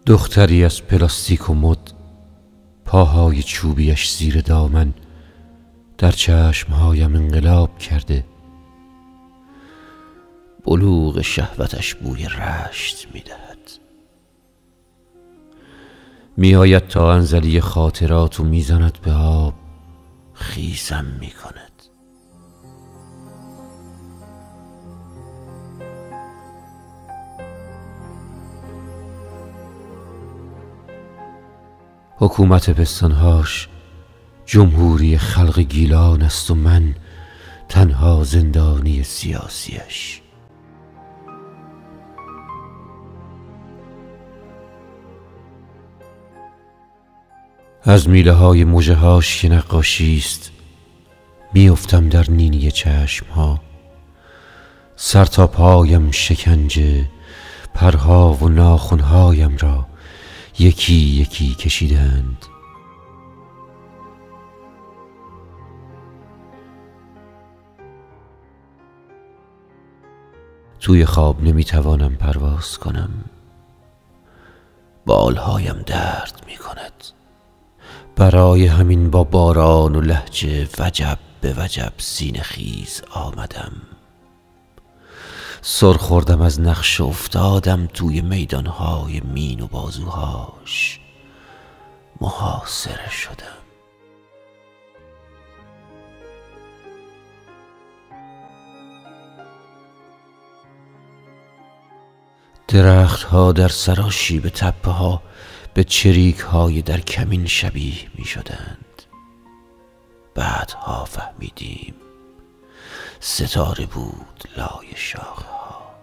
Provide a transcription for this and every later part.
دختری از پلاستیک و مد، پاهای چوبیش زیر دامن در چشمهایم انقلاب کرده. بلوغ شهوتش بوی رشت میدهد. میآید تا انزلی خاطرات و میزند به آب، خیسم میکند. حکومت پستانهاش جمهوری خلق گیلان است و من تنها زندانی سیاسیش. از میله های مژه هاش که نقاشی است میافتم در نینی چشم ها. سر تا پایم شکنجه، پرها و ناخنهایم را یکی یکی کشیدند. توی خواب نمیتوانم پرواز کنم. بالهایم درد میکند. برای همین با باران و لهجه وجب به وجب سینه خیز آمدم. سر خوردم از نقش افتادم توی میدانهای مین و بازوهاش. محاصره شدم. درختها در سراشیب تپه ها به چریک های در کمین شبیه می شدند. بعدها فهمیدیم ستاره بود لای شاخه ها.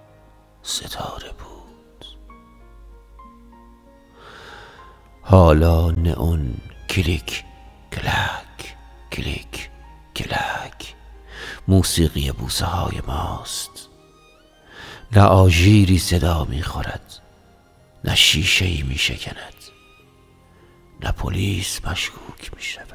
ستاره بود. حالا نئون کلیک کلک کلیک کلک موسیقی بوسه های ماست. نه آژیری صدا می خورد، نه شیشه‌ای می شکند، نه پلیس مشکوک می شود.